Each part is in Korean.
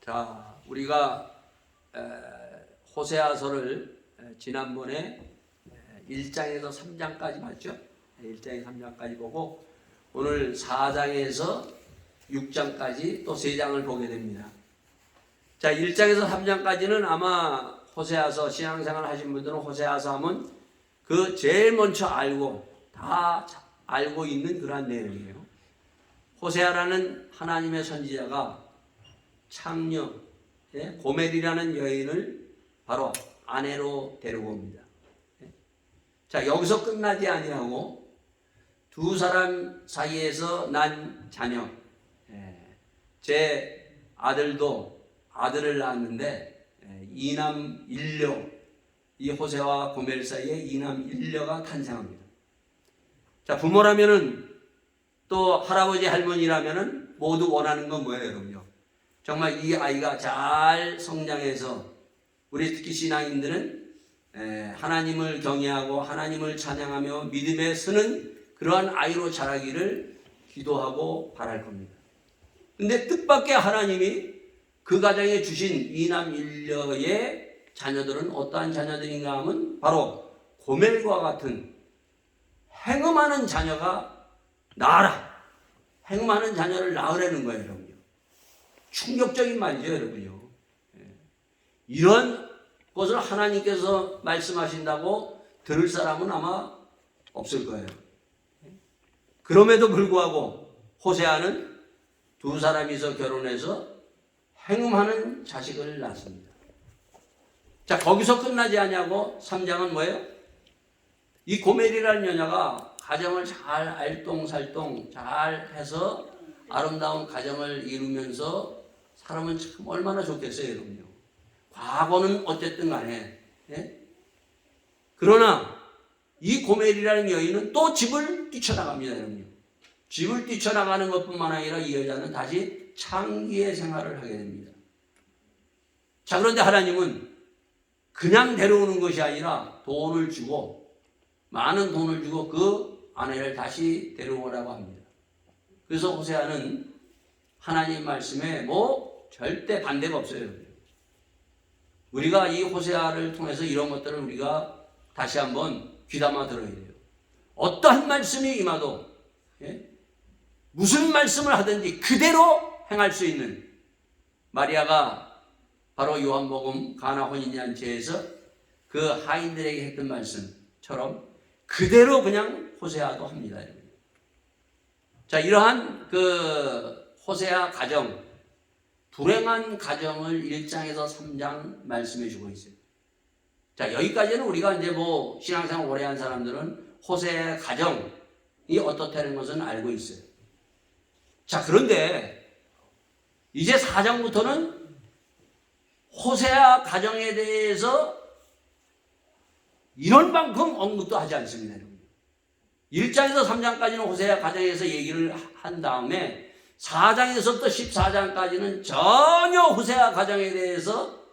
자, 우리가 호세아서를 지난번에 1장에서 3장까지 봤죠. 1장에서 3장까지 보고 오늘 4장에서 6장까지 또 3장을 보게 됩니다. 자, 1장에서 3장까지는 아마 호세아서 신앙생활 하신 분들은 호세아서 하면 그 제일 먼저 다 알고 있는 그러한 내용이에요. 호세아라는 하나님의 선지자가 창녀 고멜이라는 여인을 바로 아내로 데리고 옵니다. 자, 여기서 끝나지 아니하고 두 사람 사이에서 난 자녀, 제 아들도 아들을 낳았는데 이남 일녀, 이 호세와 고멜 사이에 이남 일녀가 탄생합니다. 자, 부모라면은 또 할아버지 할머니라면은 모두 원하는 건 뭐예요, 여러분요? 정말 이 아이가 잘 성장해서 우리 특히 신앙인들은 하나님을 경외하고 하나님을 찬양하며 믿음에 서는 그러한 아이로 자라기를 기도하고 바랄 겁니다. 근데 뜻밖의 하나님이 그 가정에 주신 이남 일녀의 자녀들은 어떠한 자녀들인가 하면 바로 고멜과 같은 행음하는 자녀가 낳아라. 행음하는 자녀를 낳으라는 거예요, 여러분요. 충격적인 말이죠, 여러분요. 이런 것을 하나님께서 말씀하신다고 들을 사람은 아마 없을 거예요. 그럼에도 불구하고 호세아는 두 사람이서 결혼해서 행음하는 자식을 낳습니다. 자, 거기서 끝나지 않냐고 3장은 뭐예요? 이 고멜이라는 여자가 가정을 잘 알똥살똥 잘 해서 아름다운 가정을 이루면서 살면 참 얼마나 좋겠어요, 여러분요. 과거는 어쨌든 간에. 그러나 이 고멜이라는 여인은 또 집을 뛰쳐나갑니다, 여러분요. 집을 뛰쳐나가는 것뿐만 아니라 이 여자는 다시 창기의 생활을 하게 됩니다. 자, 그런데 하나님은 그냥 데려오는 것이 아니라 돈을 주고 많은 돈을 주고 그 아내를 다시 데려오라고 합니다. 그래서 호세아는 하나님 말씀에 절대 반대가 없어요. 우리가 이 호세아를 통해서 이런 것들을 우리가 다시 한번 귀담아 들어야 돼요. 어떠한 말씀이 임하도 무슨 말씀을 하든지 그대로 행할 수 있는 마리아가 바로 요한복음 가나 혼인잔치에서 그 하인들에게 했던 말씀처럼 그대로 그냥 호세아도 합니다. 자, 이러한 그 호세아 가정, 불행한 가정을 1장에서 3장 말씀해 주고 있어요. 자, 여기까지는 우리가 이제 신앙생활 오래 한 사람들은 호세아 가정이 어떻다는 것은 알고 있어요. 자, 그런데 이제 4장부터는 호세아 가정에 대해서 이런 만큼 언급도 하지 않습니다. 1장에서 3장까지는 호세아 가정에서 얘기를 한 다음에 4장에서부터 14장까지는 전혀 호세아 가정에 대해서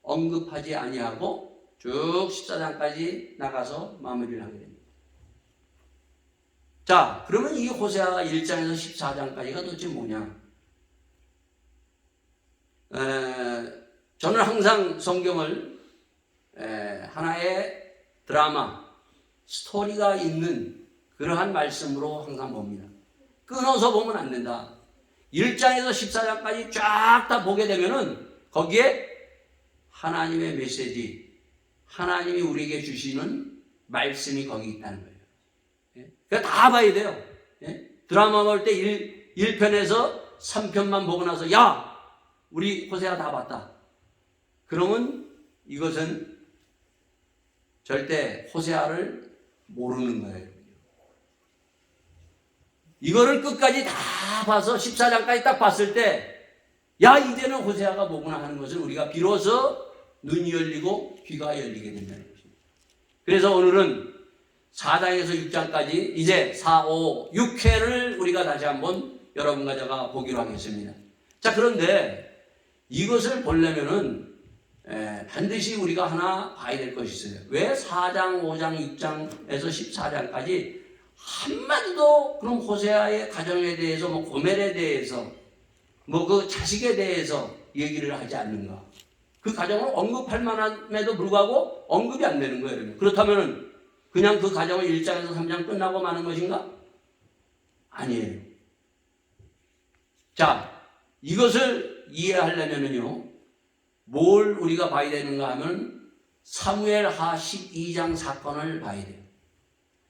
언급하지 아니하고 쭉 14장까지 나가서 마무리를 하게 됩니다. 자, 그러면 이 호세아가 1장에서 14장까지가 도대체 뭐냐? 저는 항상 성경을 하나의 드라마, 스토리가 있는 그러한 말씀으로 항상 봅니다. 끊어서 보면 안 된다. 1장에서 14장까지 쫙 다 보게 되면은 거기에 하나님의 메시지, 하나님이 우리에게 주시는 말씀이 거기 있다는 거예요. 그러니까 다 봐야 돼요. 드라마 볼 때 1편에서 3편만 보고 나서 야! 우리 호세아 다 봤다. 그러면 이것은 절대 호세아를 모르는 거예요. 이거를 끝까지 다 봐서 14장까지 딱 봤을 때 야, 이제는 호세아가 뭐구나 하는 것을 우리가 비로소 눈이 열리고 귀가 열리게 된다는 것입니다. 그래서 오늘은 4장에서 6장까지 이제 4, 5, 6회를 우리가 다시 한번 여러분과 제가 보기로 하겠습니다. 자, 그런데 이것을 보려면은 반드시 우리가 하나 봐야 될 것이 있어요. 왜 4장, 5장, 6장에서 14장까지 한마디도 그럼 호세아의 가정에 대해서 고멜에 대해서 그 자식에 대해서 얘기를 하지 않는가? 그 가정을 언급할 만함에도 불구하고 언급이 안 되는 거예요. 여러분. 그렇다면 그냥 그 가정을 1장에서 3장 끝나고 마는 것인가? 아니에요. 자, 이것을 이해하려면요, 뭘 우리가 봐야 되는가 하면 사무엘하 12장 사건을 봐야 돼요.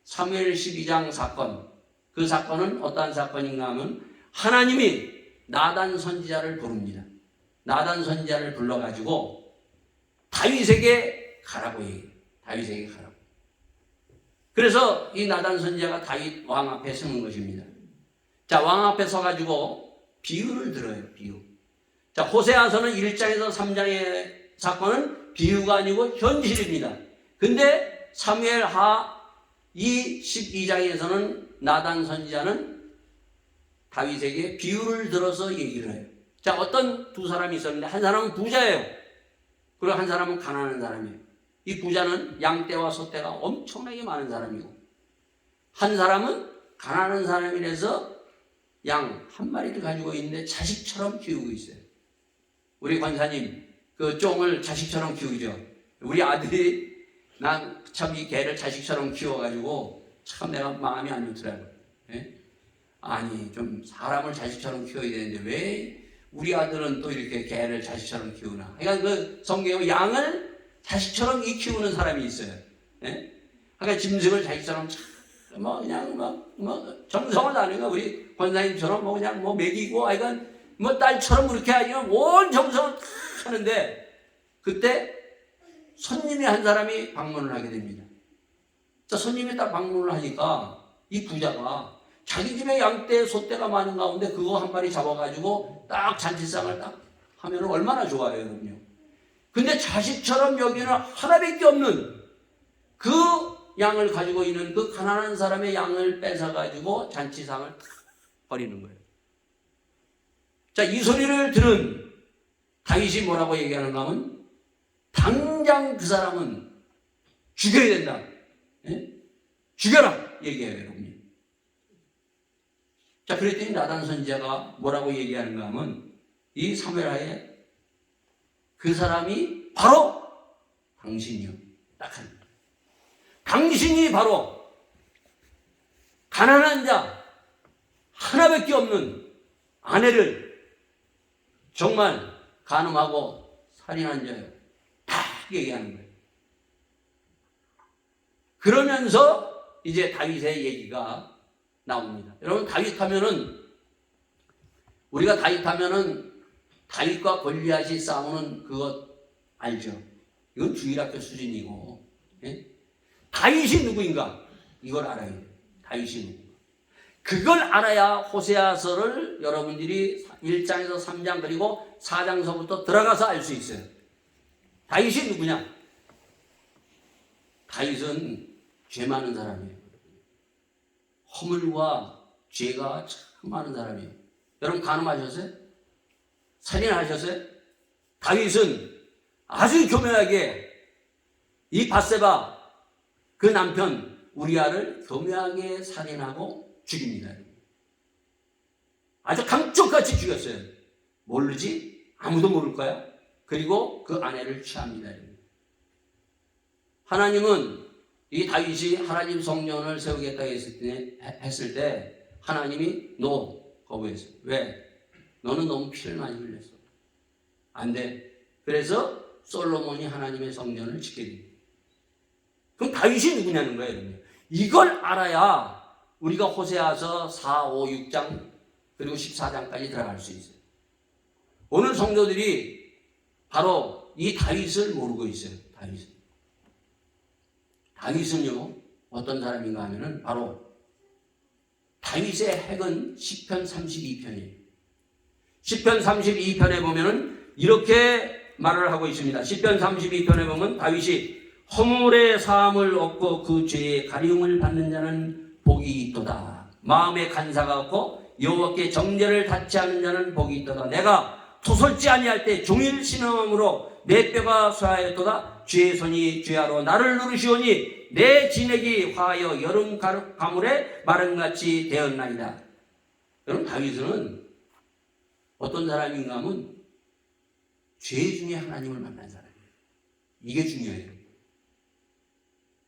사무엘 12장 사건. 그 사건은 어떠한 사건인가 하면 하나님이 나단 선지자를 부릅니다. 나단 선지자를 불러가지고 다윗에게 가라고 얘기해요. 다윗에게 가라고. 그래서 이 나단 선지자가 다윗 왕 앞에 서는 것입니다. 자, 왕 앞에 서가지고 비유를 들어요. 비유. 자, 호세아서는 1장에서 3장의 사건은 비유가 아니고 현실입니다. 근데 사무엘하 이 12장에서는 나단 선지자는 다윗에게 비유를 들어서 얘기를 해요. 자, 어떤 두 사람이 있었는데 한 사람은 부자예요. 그리고 한 사람은 가난한 사람이에요. 이 부자는 양떼와 소떼가 엄청나게 많은 사람이고 한 사람은 가난한 사람이라서 양 한 마리를 가지고 있는데 자식처럼 키우고 있어요. 우리 권사님 그 쫑을 자식처럼 키우죠. 우리 아들이 난 참 이 개를 자식처럼 키워가지고 참 내가 마음이 안 좋더라고요. 예? 아니 좀 사람을 자식처럼 키워야 되는데 왜 우리 아들은 또 이렇게 개를 자식처럼 키우나. 그러니까 그 성경에 양을 자식처럼 키우는 사람이 있어요. 예? 그러니까 짐승을 자식처럼 뭐 그냥 뭐 정성을 다하는 거 우리 권사님처럼 뭐 그냥 뭐 먹이고 아이건 뭐 딸처럼 그렇게 하면 온 정성을 다 하는데 그때 손님이 한 사람이 방문을 하게 됩니다. 자, 손님이 딱 방문을 하니까 이 부자가 자기 집에 양떼, 소떼가 많은 가운데 그거 한 마리 잡아가지고 딱 잔치상을 딱 하면 얼마나 좋아요, 여러분요. 근데 자식처럼 여기는 하나밖에 없는 그 양을 가지고 있는 그 가난한 사람의 양을 뺏어가지고 잔치상을 딱 버리는 거예요. 자, 이 소리를 들은 다윗이 뭐라고 얘기하는가 하면 당장 그 사람은 죽여야 된다. 예? 죽여라! 얘기해요, 여러분. 자, 그랬더니 나단 선지자가 뭐라고 얘기하는가 하면 이 사무엘하에 그 사람이 바로 당신이요. 딱 합니다. 당신이 바로 가난한 자 하나밖에 없는 아내를 정말 간음하고 살인한 자예요. 다 얘기하는 거예요. 그러면서 이제 다윗의 얘기가 나옵니다. 여러분 다윗 하면은 우리가 다윗 하면은 다윗과 골리앗이 싸우는 그것 알죠? 이건 주일학교 수준이고 예? 다윗이 누구인가? 이걸 알아야 돼요. 다윗이 누구인가? 그걸 알아야 호세아서를 여러분들이 1장에서 3장 그리고 4장서부터 들어가서 알 수 있어요. 다윗이 누구냐? 다윗은 죄 많은 사람이에요. 허물과 죄가 참 많은 사람이에요. 여러분 간음하셨어요? 살인하셨어요? 다윗은 아주 교묘하게 이 밧세바 그 남편 우리아를 교묘하게 살인하고 죽입니다. 아주 감쪽같이 죽였어요. 모르지? 아무도 모를 거야. 그리고 그 아내를 취합니다. 하나님은 이 다윗이 하나님 성전을 세우겠다고 했을 때 하나님이 거부했어요. 왜? 너는 너무 피를 많이 흘렸어. 안 돼. 그래서 솔로몬이 하나님의 성전을 짓게 됩니다. 그럼 다윗이 누구냐는 거예요. 여러분. 이걸 알아야 우리가 호세아서 4, 5, 6장 그리고 14장까지 들어갈 수 있어요. 오늘 성도들이 바로 이 다윗을 모르고 있어요. 다윗은요 어떤 사람인가 하면은 바로 다윗의 핵은 시편 32편이에요. 시편 32편에 보면은 이렇게 말을 하고 있습니다. 시편 32편에 보면 다윗이 허물의 사함을 얻고 그 죄의 가리움을 받는 자는 복이 있도다. 마음에 간사가 없고 여호와께 정죄를 닫지 않는 자는 복이 있도다. 내가 토설지 아니할 때 종일 신음함으로 내 뼈가 쇠하였도다. 주의 손이 죄하로 나를 누르시오니 내 진액이 화하여 여름 가물에 마름같이 되었나이다. 여러분 다윗은 어떤 사람인가 하면 죄 중에 하나님을 만난 사람이에요. 이게 중요해요.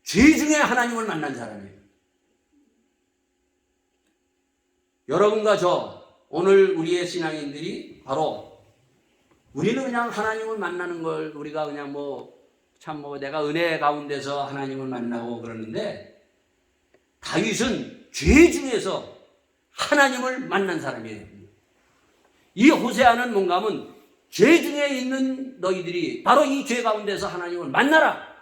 죄 중에 하나님을 만난 사람이에요. 여러분과 저 오늘 우리의 신앙인들이 바로 우리는 그냥 하나님을 만나는 걸 우리가 그냥 내가 은혜 가운데서 하나님을 만나고 그러는데 다윗은 죄 중에서 하나님을 만난 사람이에요. 이 호세아는 뭔가 하면 죄 중에 있는 너희들이 바로 이 죄 가운데서 하나님을 만나라.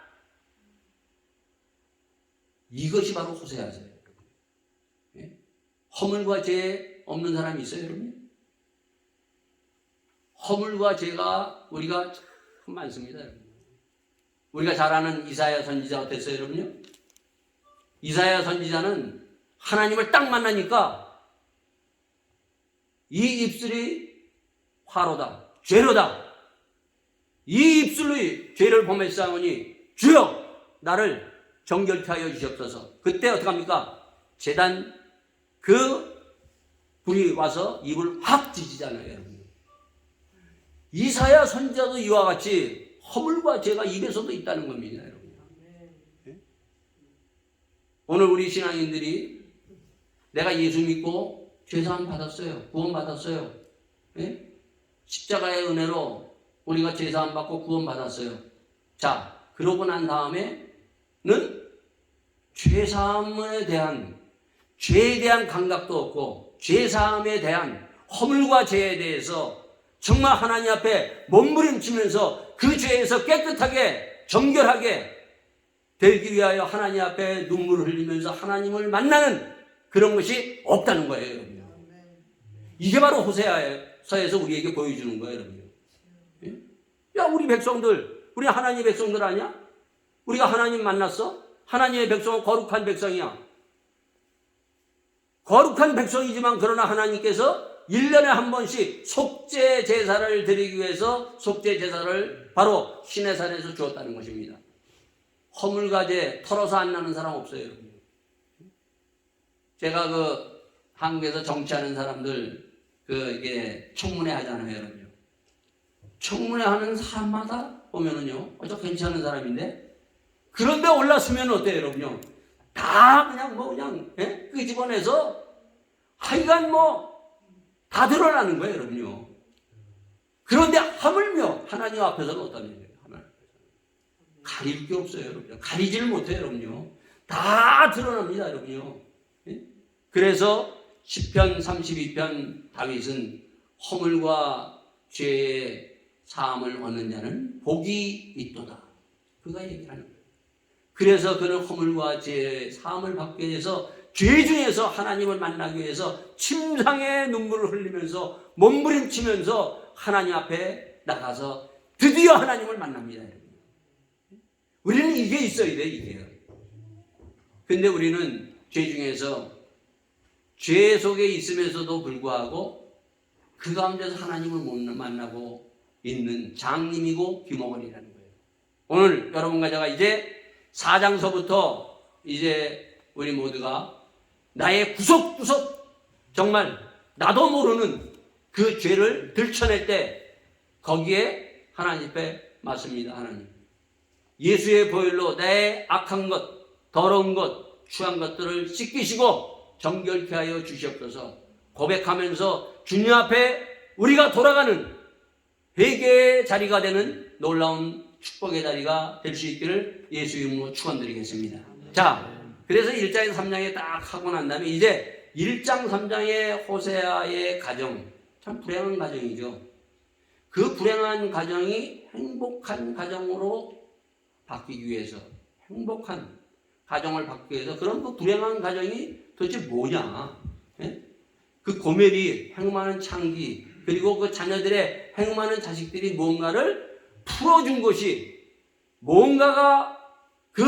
이것이 바로 호세아세요. 허물과 죄 없는 사람이 있어요, 여러분? 허물과 죄가 우리가 참 많습니다, 여러분. 우리가 잘 아는 이사야 선지자 어땠어요, 여러분요? 이사야 선지자는 하나님을 딱 만나니까 이 입술이 화로다, 죄로다. 이 입술이 죄를 범했사오니 주여 나를 정결케 하여 주시옵소서. 그때 어떡합니까? 제단 그 불이 와서 입을 확 찢잖아요, 여러분. 이사야 선지자도 이와 같이 허물과 죄가 입에서도 있다는 겁니다, 여러분. 네? 오늘 우리 신앙인들이 내가 예수 믿고 죄사함 받았어요, 구원 받았어요. 네? 십자가의 은혜로 우리가 죄사함 받고 구원 받았어요. 자, 그러고 난 다음에는 죄사함에 대한 죄에 대한 감각도 없고 죄사함에 대한 허물과 죄에 대해서 정말 하나님 앞에 몸부림치면서 그 죄에서 깨끗하게 정결하게 되기 위하여 하나님 앞에 눈물을 흘리면서 하나님을 만나는 그런 것이 없다는 거예요, 여러분. 이게 바로 호세아서에서 우리에게 보여주는 거예요, 여러분. 야, 우리 백성들, 우리 하나님의 백성들 아니야? 우리가 하나님 만났어? 하나님의 백성은 거룩한 백성이야. 거룩한 백성이지만 그러나 하나님께서 1년에 한 번씩 속죄 제사를 드리기 위해서 속죄 제사를 바로 시내산에서 주었다는 것입니다. 허물과 죄 털어서 안 나는 사람 없어요, 여러분. 제가 한국에서 정치하는 사람들 이게 청문회 하잖아요, 여러분. 청문회 하는 사람마다 보면은요, 저 괜찮은 사람인데 그런데 올랐으면 어때요, 여러분요? 다 그냥 끄집어내서 하여간 다 드러나는 거예요, 여러분요. 그런데 하물며 하나님 앞에서는 어떤 일이에요? 가릴 게 없어요, 여러분. 가리지를 못해요, 여러분요. 다 드러납니다, 여러분요. 그래서 시편 32편 다윗은 허물과 죄의 사함을 얻는 자는 복이 있도다. 그가 얘기를 하는 거예요. 그래서 그는 허물과 죄의 사함을 받기 위해서 죄 중에서 하나님을 만나기 위해서 침상에 눈물을 흘리면서 몸부림치면서 하나님 앞에 나가서 드디어 하나님을 만납니다. 우리는 이게 있어야 돼, 이게요. 근데 우리는 죄 중에서 죄 속에 있으면서도 불구하고 그 가운데서 하나님을 못 만나고 있는 장님이고 귀머거리라는 거예요. 오늘 여러분과 제가 이제 4장서부터 이제 우리 모두가 나의 구석구석 정말 나도 모르는 그 죄를 들춰낼 때 거기에 하나님 앞에 맞습니다. 하나님 예수의 보혈로 나의 악한 것, 더러운 것, 추한 것들을 씻기시고 정결케 하여 주시옵소서. 고백하면서 주님 앞에 우리가 돌아가는 회개의 자리가 되는 놀라운 축복의 자리가 될 수 있기를 예수 이름으로 축원드리겠습니다. 자, 그래서 1장에서 3장에 딱 하고 난 다음에 이제 1장 3장의 호세아의 가정, 참 불행한 가정이죠. 그 불행한 가정이 행복한 가정으로 바뀌기 위해서, 행복한 가정을 바뀌기 위해서, 그럼 그 불행한 가정이 도대체 뭐냐? 그 고멜이 행음하는 창기, 그리고 그 자녀들의 행음하는 자식들이 뭔가를 풀어준 것이, 뭔가가 그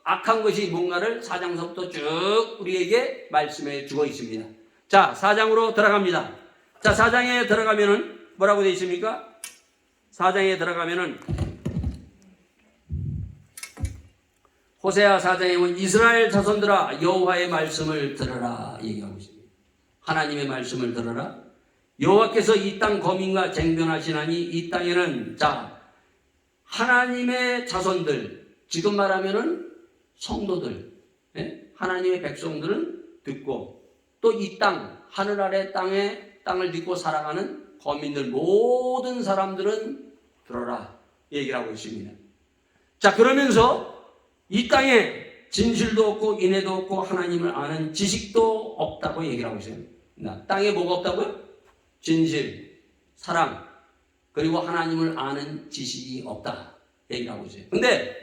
악한 것이 뭔가를 4장서부터 쭉 우리에게 말씀해 주고 있습니다. 자, 4장으로 들어갑니다. 자, 4장에 들어가면은 뭐라고 되어 있습니까? 4장에 들어가면은 호세아 4장에 보면 이스라엘 자손들아 여호와의 말씀을 들으라 얘기하고 있습니다. 하나님의 말씀을 들으라. 여호와께서 이 땅 거민과 쟁변하시나니 이 땅에는 하나님의 자손들, 지금 말하면은 성도들, 하나님의 백성들은 듣고 또 이 땅, 하늘 아래 땅을 믿고 살아가는 거민들, 모든 사람들은 들어라 얘기를 하고 있습니다. 그러면서 이 땅에 진실도 없고 인애도 없고 하나님을 아는 지식도 없다고 얘기를 하고 있어요. 땅에 뭐가 없다고요? 진실, 사랑, 그리고 하나님을 아는 지식이 없다 얘기를 하고 있어요. 근데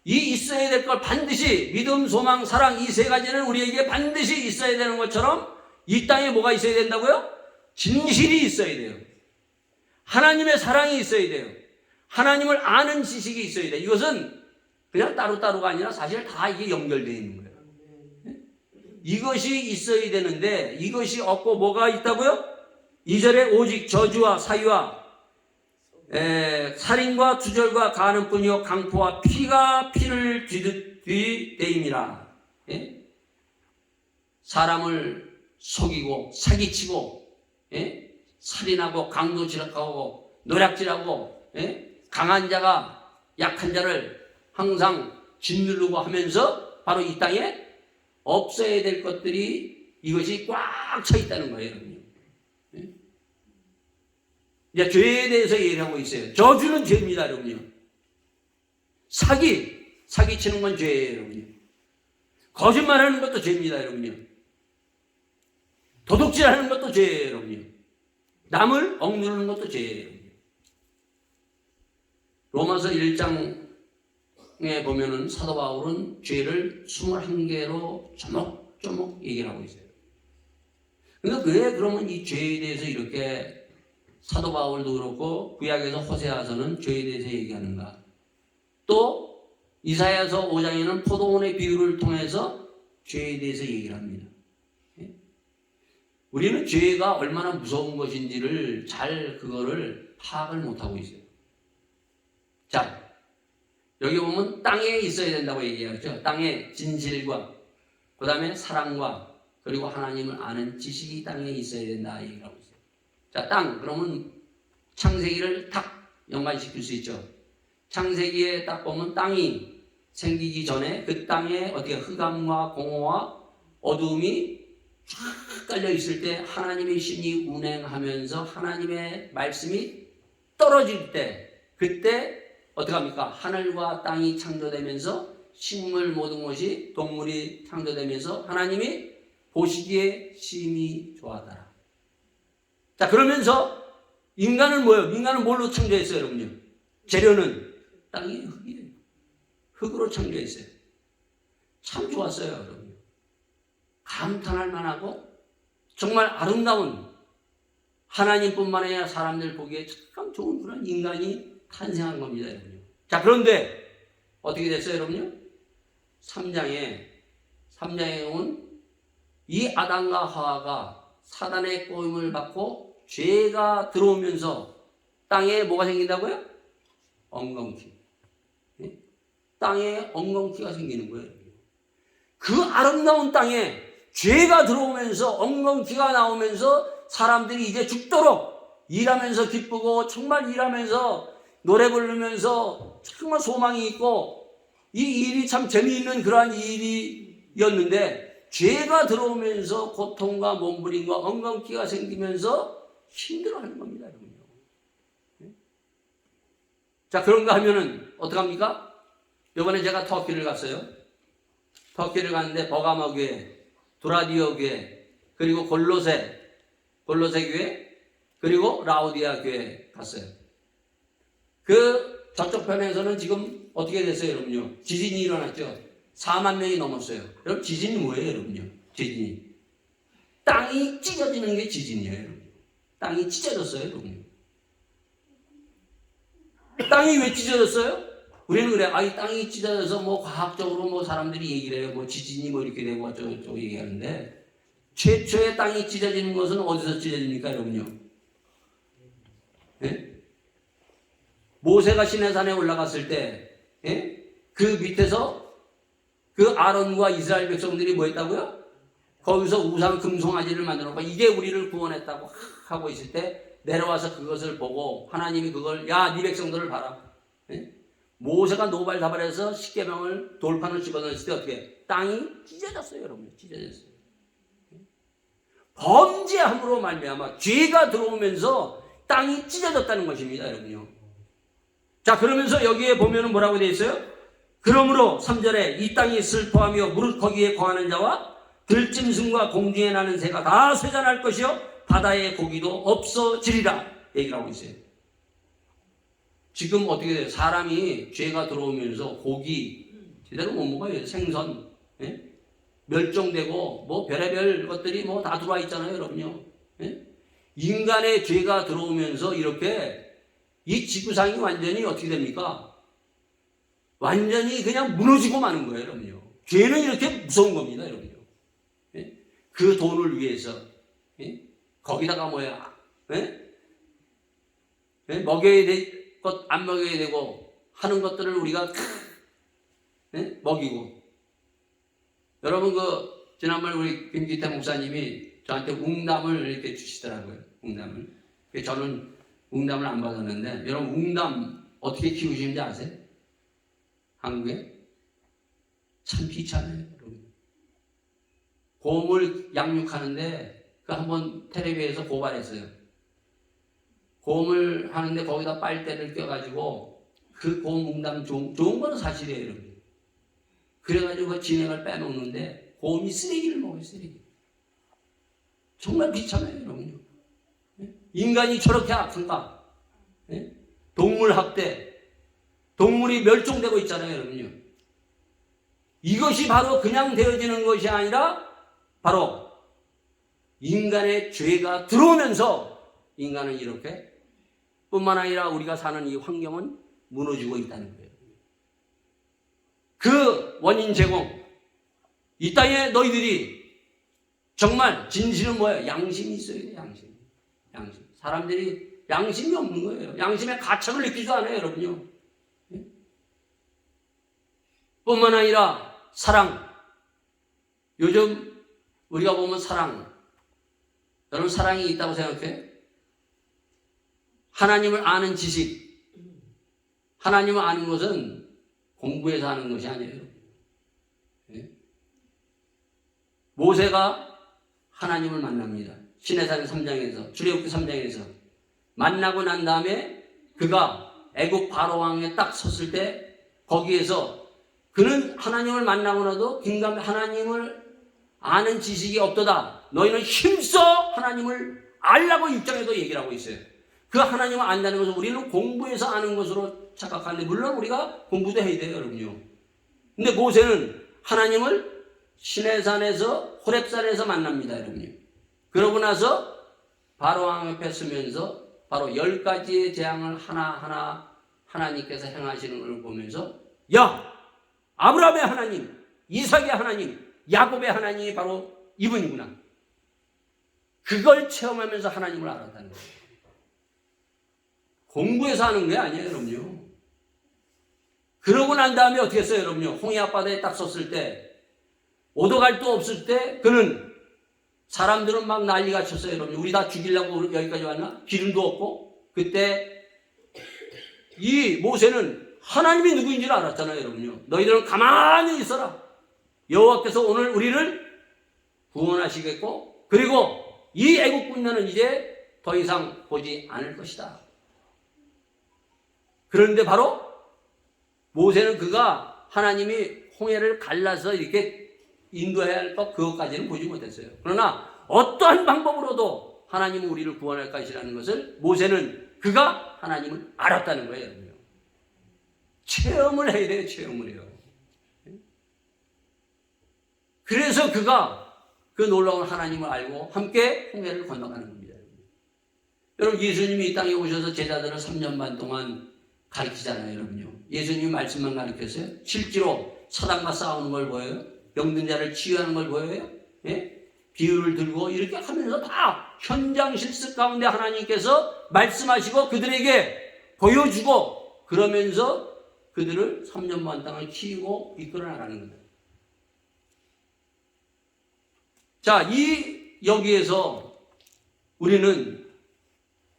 이 있어야 될 걸 반드시 믿음, 소망, 사랑 이 세 가지는 우리에게 반드시 있어야 되는 것처럼 이 땅에 뭐가 있어야 된다고요? 진실이 있어야 돼요. 하나님의 사랑이 있어야 돼요. 하나님을 아는 지식이 있어야 돼요. 이것은 그냥 따로따로가 아니라 사실 다 이게 연결되어 있는 거예요. 이것이 있어야 되는데 이것이 없고 뭐가 있다고요? 2절에 오직 저주와 사위와 살인과 투절과 가늠뿐이요 강포와 피가 피를 뒤대임이라. 사람을 속이고 사기치고 살인하고 강도질하고 노략질하고 강한 자가 약한 자를 항상 짓누르고 하면서 바로 이 땅에 없어야 될 것들이 이것이 꽉 차 있다는 거예요. 여러분요. 이제 죄에 대해서 얘기하고 있어요. 저주는 죄입니다. 여러분요. 사기치는 건 죄예요. 여러분요. 거짓말하는 것도 죄입니다. 여러분요. 도둑질하는 것도 죄예요. 여러분요. 남을 억누르는 것도 죄예요. 여러분요. 로마서 1장에 보면은 사도 바울은 죄를 21개로 조목조목 얘기를 하고 있어요. 그러니까 왜 그러면 이 죄에 대해서 이렇게 사도 바울도 그렇고 구약에서 호세아서는 죄에 대해서 얘기하는가? 또 이사야서 5장에는 포도원의 비유를 통해서 죄에 대해서 얘기를 합니다. 우리는 죄가 얼마나 무서운 것인지를 그거를 파악을 못하고 있어요. 여기 보면 땅에 있어야 된다고 얘기하죠. 땅에 진실과 그 다음에 사랑과 그리고 하나님을 아는 지식이 땅에 있어야 된다 얘기를 하고 있어요. 땅 그러면 창세기를 탁 연관시킬 수 있죠. 창세기에 딱 보면 땅이 생기기 전에 그 땅에 어떻게 흑암과 공허와 어두움이 쫙 깔려 있을 때 하나님의 신이 운행하면서 하나님의 말씀이 떨어질 때 그때 어떻게 합니까? 하늘과 땅이 창조되면서 식물 모든 것이 동물이 창조되면서 하나님이 보시기에 심히 좋아하더라. 그러면서 인간은 뭐예요? 인간은 뭘로 창조했어요, 여러분요? 재료는 땅이 흙이에요. 흙으로 창조했어요. 참 좋았어요, 여러분. 감탄할 만하고 정말 아름다운 하나님뿐만 아니라 사람들 보기에 참 좋은 그런 인간이 탄생한 겁니다, 여러분요. 그런데 어떻게 됐어요, 여러분요? 3장에 보면 이 아담과 하와가 사단의 꼬임을 받고 죄가 들어오면서 땅에 뭐가 생긴다고요? 엉겅퀴. 땅에 엉겅퀴가 생기는 거예요. 그 아름다운 땅에 죄가 들어오면서 엉겅퀴가 나오면서 사람들이 이제 죽도록 일하면서 기쁘고 정말 일하면서 노래 부르면서 정말 소망이 있고 이 일이 참 재미있는 그러한 일이었는데 죄가 들어오면서 고통과 몸부림과 엉겅퀴가 생기면서 힘들어하는 겁니다, 여러분요. 그런가 하면은 어떡합니까? 이번에 제가 터키를 갔어요. 터키를 갔는데 버가마 교회, 두라디오 교회, 그리고 골로새 교회, 그리고 라우디아 교회 갔어요. 저쪽 편에서는 지금 어떻게 됐어요, 여러분요? 지진이 일어났죠. 4만 명이 넘었어요. 여러분, 지진이 뭐예요, 여러분요? 지진이. 땅이 찢어지는 게 지진이에요, 여러분. 땅이 찢어졌어요, 여러분. 땅이 왜 찢어졌어요? 우리는 그래. 이 땅이 찢어져서 과학적으로 사람들이 얘기를 해요. 지진이 이렇게 되고 어쩌고 얘기하는데 최초의 땅이 찢어지는 것은 어디서 찢어집니까, 여러분요? 모세가 시내산에 올라갔을 때, 그 밑에서 그 아론과 이스라엘 백성들이 뭐 했다고요? 거기서 우상 금송아지를 만들어놓고 이게 우리를 구원했다고 하고 있을 때 내려와서 그것을 보고 하나님이 그걸 야, 네 백성들을 봐라. 예? 모세가 노발다발해서 십계명을 돌판을 집어넣었을 때 어떻게 땅이 찢어졌어요, 여러분. 찢어졌어요. 범죄함으로 말미암아 죄가 들어오면서 땅이 찢어졌다는 것입니다, 여러분요. 자, 그러면서 여기에 보면은 뭐라고 되어 있어요? 그러므로 3절에 이 땅이 슬퍼하며 무릇 거기에 거하는 자와 들짐승과 공중에 나는 새가 다 쇠잔할 것이요 바다의 고기도 없어지리라 얘기를 하고 있어요. 지금 어떻게 돼요? 사람이 죄가 들어오면서 고기 제대로 못 먹어요. 생선, 예? 멸종되고 뭐 별의별 것들이 뭐 다 들어와 있잖아요, 여러분요. 예? 인간의 죄가 들어오면서 이렇게 이 지구상이 완전히 어떻게 됩니까? 완전히 그냥 무너지고 마는 거예요, 여러분요. 죄는 이렇게 무서운 겁니다, 여러분요. 예? 그 돈을 위해서, 예? 거기다가 뭐야, 예? 예? 먹여야 될 것 안 먹여야 되고 하는 것들을 우리가 예? 먹이고. 여러분 지난번에 우리 김기태 목사님이 저한테 웅담을 이렇게 주시더라고요. 웅담을. 저는 웅담을 안 받았는데 여러분 웅담 어떻게 키우시는지 아세요? 한국에? 참 귀찮아요, 여러분. 곰을 양육하는데 그 한번 텔레비에서 고발했어요. 곰을 하는데 거기다 빨대를 껴가지고 그 곰 웅담 좋은 건 사실이에요, 여러분. 그래가지고 그 진액을 빼먹는데 곰이 쓰레기를 먹어요, 쓰레기. 정말 비참해요, 여러분요. 인간이 저렇게 악한가? 동물 학대, 동물이 멸종되고 있잖아요, 여러분요. 이것이 바로 그냥 되어지는 것이 아니라 바로 인간의 죄가 들어오면서 인간은 이렇게 뿐만 아니라 우리가 사는 이 환경은 무너지고 있다는 거예요. 그 원인 제공, 이 땅에 너희들이 정말 진실은 뭐예요? 양심이 있어야 돼요, 양심. 양심. 사람들이 양심이 없는 거예요. 양심의 가책을 느끼지도 않아요, 여러분요. 뿐만 아니라 사랑. 요즘 우리가 보면 사랑. 여러분 사랑이 있다고 생각해요? 하나님을 아는 지식. 하나님을 아는 것은 공부해서 하는 것이 아니에요. 모세가 하나님을 만납니다. 시내산 3장에서, 출애굽기 3장에서 만나고 난 다음에 그가 애국 바로 왕에 딱 섰을 때 거기에서 그는 하나님을 만나고 나도 긴감히 하나님을 아는 지식이 없도다. 너희는 힘써 하나님을 알라고 6장에도 얘기를 하고 있어요. 그 하나님을 안다는 것은 우리는 공부해서 아는 것으로 착각하는데 물론 우리가 공부도 해야 돼요, 여러분요. 근데 모세는 하나님을 시내산에서 호렙산에서 만납니다, 여러분요. 그러고 나서 바로왕 앞에 서면서 바로 10가지의 재앙을 하나하나 하나님께서 행하시는 걸 보면서 야! 아브라함의 하나님, 이삭의 하나님, 야곱의 하나님이 바로 이분이구나. 그걸 체험하면서 하나님을 알았다는 거예요. 공부해서 하는 게 아니에요, 여러분요. 그러고 난 다음에 어떻게 했어요, 여러분요? 홍해 앞바다에 딱 섰을 때, 오도 갈 도 없을 때, 그는 사람들은 막 난리가 쳤어요, 여러분. 우리 다 죽이려고 여기까지 왔나? 기름도 없고. 그때 이 모세는 하나님이 누구인지를 알았잖아요, 여러분요. 너희들은 가만히 있어라. 여호와께서 오늘 우리를 구원하시겠고, 그리고 이 애국 군대는 이제 더 이상 보지 않을 것이다. 그런데 바로 모세는 그가 하나님이 홍해를 갈라서 이렇게 인도해야 할 것 그것까지는 보지 못했어요. 그러나 어떠한 방법으로도 하나님은 우리를 구원할 것이라는 것을 모세는 그가 하나님을 알았다는 거예요, 여러분요. 체험을 해야 돼요, 체험을 해요. 그래서 그가 그 놀라운 하나님을 알고 함께 홍해를 건너가는 겁니다. 여러분 예수님이 이 땅에 오셔서 제자들을 3년 반 동안 가르치잖아요, 여러분요. 예수님이 말씀만 가르쳤어요? 실제로 사단과 싸우는 걸 보여요? 병든 자를 치유하는 걸 보여요? 예? 비유를 들고 이렇게 하면서 다 현장 실습 가운데 하나님께서 말씀하시고 그들에게 보여주고 그러면서 그들을 3년 반 동안 키우고 이끌어 나가는 거예요. 자, 여기에서 우리는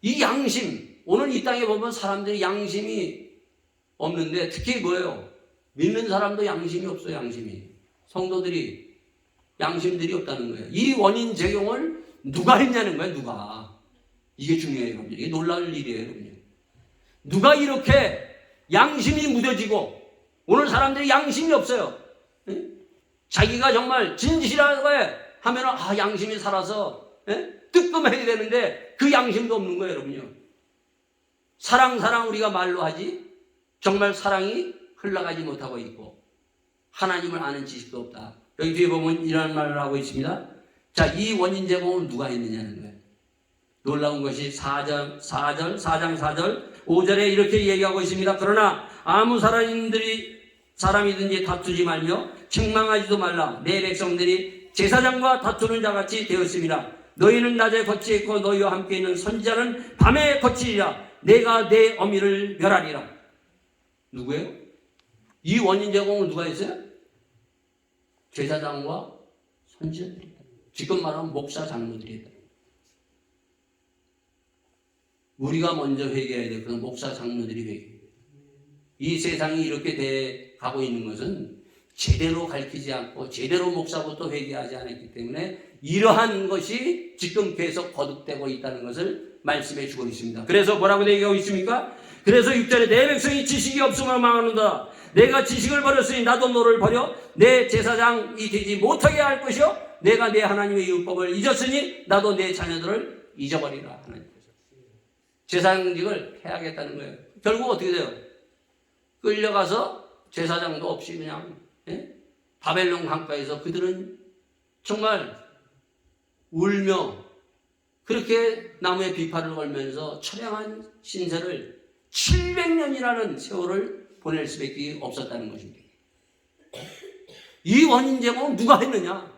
이 양심, 오늘 이 땅에 보면 사람들이 양심이 없는데, 특히 뭐예요? 믿는 사람도 양심이 없어요, 양심이. 성도들이 양심들이 없다는 거예요. 이 원인 제공을 누가 했냐는 거예요, 누가. 이게 중요해요, 여러분. 이게 놀라울 일이에요, 여러분. 누가 이렇게 양심이 무뎌지고, 오늘 사람들이 양심이 없어요. 자기가 정말 진실하게 하면 양심이 살아서 뜨끔해야 되는데 그 양심도 없는 거예요, 여러분요. 사랑 우리가 말로 하지 정말 사랑이 흘러가지 못하고 있고 하나님을 아는 지식도 없다. 여기 뒤에 보면 이런 말을 하고 있습니다. 자, 이 원인 제공을 누가 했느냐는 거예요. 놀라운 것이 4장 4절 5절에 이렇게 얘기하고 있습니다. 그러나 아무 사람이든지 다투지 말며 책망하지도 말라. 내 백성들이 제사장과 다투는 자같이 되었습니다. 너희는 낮에 거치했고 너희와 함께 있는 선지자는 밤에 거치리라. 내가 내 어미를 멸하리라. 누구예요? 이 원인 제공을 누가 했어요? 제사장과 선지자들이다. 지금 말하면 목사 장로들이다. 우리가 먼저 회개해야 돼요. 그건 목사 장로들이 회개해요. 이 세상이 이렇게 돼 가고 있는 것은 제대로 가르치지 않고 제대로 목사부터 회개하지 않았기 때문에 이러한 것이 지금 계속 거듭되고 있다는 것을 말씀해 주고 있습니다. 그래서 뭐라고 얘기하고 있습니까? 그래서 6절에 내 백성이 지식이 없음으로 망하는다. 내가 지식을 버렸으니 나도 너를 버려 내 제사장이 되지 못하게 할 것이요 내가 내 하나님의 율법을 잊었으니 나도 내 자녀들을 잊어버리라. 하나님께서 제사장직을 해야겠다는 거예요. 결국 어떻게 돼요? 끌려가서 제사장도 없이 그냥 바벨론 강가에서 그들은 정말 울며 그렇게 나무에 비파를 걸면서 처량한 신세를 700년이라는 세월을 보낼 수밖에 없었다는 것입니다. 이 원인 제공은 누가 했느냐?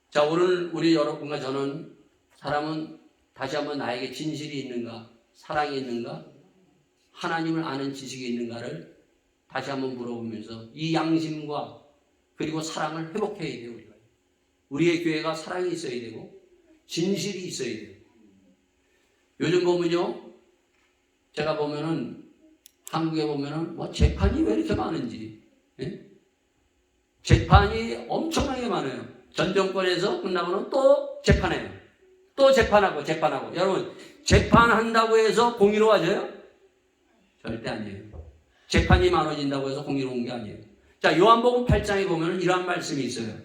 자, 오늘 우리 여러분과 저는 사람은 다시 한번 나에게 진실이 있는가, 사랑이 있는가, 하나님을 아는 지식이 있는가를 다시 한번 물어보면서 이 양심과 그리고 사랑을 회복해야 돼요. 우리의 교회가 사랑이 있어야 되고 진실이 있어야 돼요. 요즘 보면요, 제가 보면은 한국에 보면은 뭐 재판이 왜 이렇게 많은지, 재판이 엄청나게 많아요. 전 정권에서 끝나고는 또 재판해요. 또 재판하고. 여러분, 재판한다고 해서 공의로워져요? 절대 아니에요. 재판이 많아진다고 해서 공의로운 게 아니에요. 자, 요한복음 8장에 보면은 이러한 말씀이 있어요.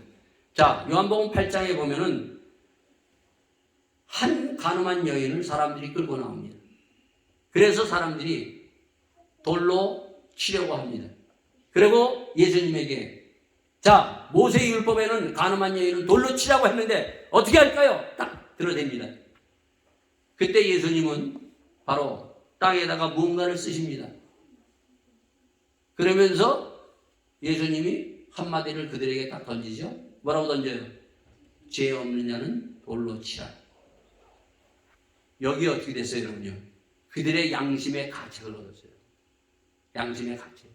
자, 요한복음 8장에 보면은 한 간음한 여인을 사람들이 끌고 나옵니다. 그래서 사람들이 돌로 치려고 합니다. 그리고 예수님에게 자, 모세의 율법에는 간음한 여인을 돌로 치라고 했는데 어떻게 할까요? 딱 들어댑니다. 그때 예수님은 바로 땅에다가 무언가를 쓰십니다. 그러면서 예수님이 한마디를 그들에게 딱 던지죠. 뭐라고 던져요? 죄 없는 자는 돌로 치라. 여기 어떻게 됐어요, 여러분요? 그들의 양심의 가책을 얻었어요. 양심의 가책.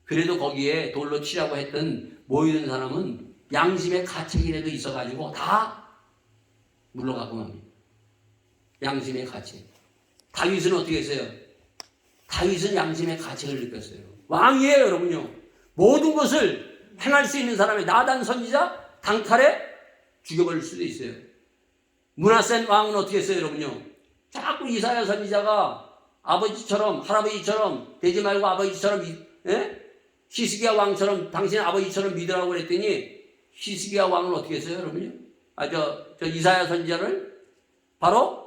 그래도 거기에 돌로 치라고 했던 모이는 사람은 양심의 가책이라도 있어가지고 다 물러가고 맙니다. 양심의 가책. 다윗은 어떻게 했어요? 다윗은 양심의 가책을 느꼈어요. 왕이에요, 여러분요. 모든 것을 행할 수 있는 사람이 나단 선지자 단칼에 죽여버릴 수도 있어요. 므낫세 왕은 어떻게 했어요, 여러분요? 자꾸 이사야 선지자가 아버지처럼 할아버지처럼 되지 말고 아버지처럼 히스기야 왕처럼 당신 아버지처럼 믿으라고 그랬더니 히스기야 왕은 어떻게 했어요, 여러분요? 저 이사야 선지자를 바로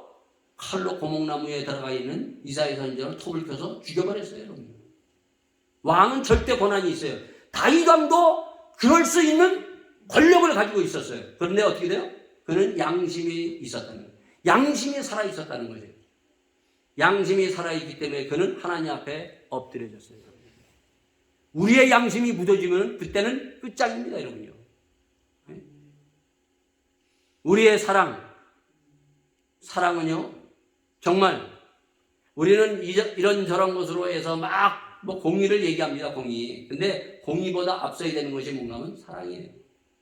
칼로 고목나무에 들어가 있는 이사야 선지자를 톱을 켜서 죽여버렸어요, 여러분. 왕은 절대 권한이 있어요. 다윗 왕도 그럴 수 있는 권력을 가지고 있었어요. 그런데 어떻게 돼요? 그는 양심이 있었다는 거예요. 양심이 살아 있었다는 거죠. 양심이 살아있기 때문에 그는 하나님 앞에 엎드려졌어요. 우리의 양심이 묻어지면 그때는 끝장입니다, 여러분요. 우리의 사랑은요, 정말 우리는 이런저런 것으로 해서 막 공의를 얘기합니다, 공의. 근데 공의보다 앞서야 되는 것이 뭔가 하면 사랑이에요.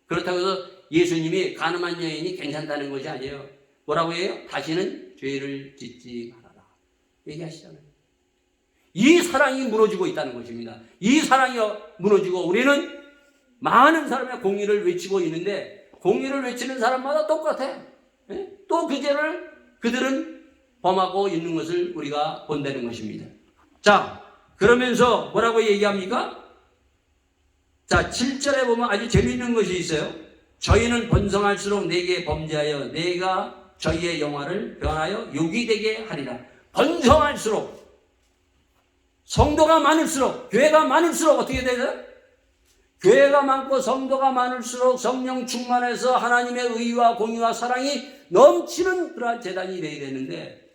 그렇다고 해서 예수님이 가늠한 여인이 괜찮다는 것이 아니에요. 뭐라고 해요? 다시는 죄를 짓지 말아라 얘기하시잖아요. 이 사랑이 무너지고 있다는 것입니다. 이 사랑이 무너지고 우리는 많은 사람의 공의를 외치고 있는데 공의를 외치는 사람마다 똑같아. 또 그 죄를 그들은 범하고 있는 것을 우리가 본다는 것입니다. 자, 그러면서 뭐라고 얘기합니까? 자, 7절에 보면 아주 재미있는 것이 있어요. 저희는 번성할수록 내게 범죄하여 내가 저희의 영화를 변하여 욕이 되게 하리라. 번성할수록, 성도가 많을수록, 교회가 많을수록 어떻게 되죠? 교회가 많고 성도가 많을수록 성령 충만해서 하나님의 의와 공의와 사랑이 넘치는 그러한 재단이 되어야 되는데,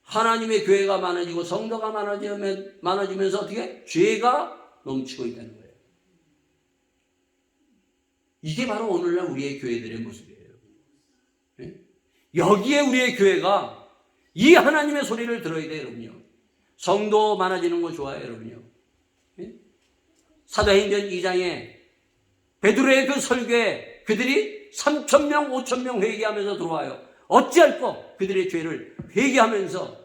하나님의 교회가 많아지고 성도가 많아지면서 어떻게? 죄가 넘치고 있다는 거예요. 이게 바로 오늘날 우리의 교회들의 모습이에요. 여기에 우리의 교회가 이 하나님의 소리를 들어야 돼요, 여러분요. 성도 많아지는 거 좋아요, 여러분요. 사도행전 2장에 베드로의 그 설교에 그들이 3,000명, 5,000명 회개하면서 들어와요. 어찌할꼬 그들의 죄를 회개하면서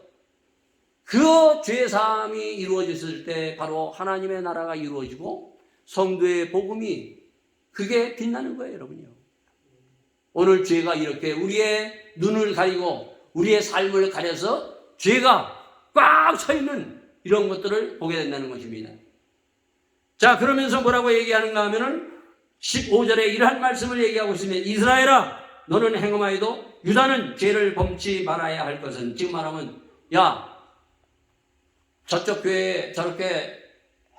그 죄사함이 이루어졌을 때 바로 하나님의 나라가 이루어지고 성도의 복음이 그게 빛나는 거예요, 여러분요. 오늘 죄가 이렇게 우리의 눈을 가리고 우리의 삶을 가려서 죄가 꽉 차 있는 이런 것들을 보게 된다는 것입니다. 자, 그러면서 뭐라고 얘기하는가 하면은 15절에 이러한 말씀을 얘기하고 있으면 이스라엘아 너는 행음하여도 유다는 죄를 범치 말아야 할 것은, 지금 말하면 야 저쪽 교회에 저렇게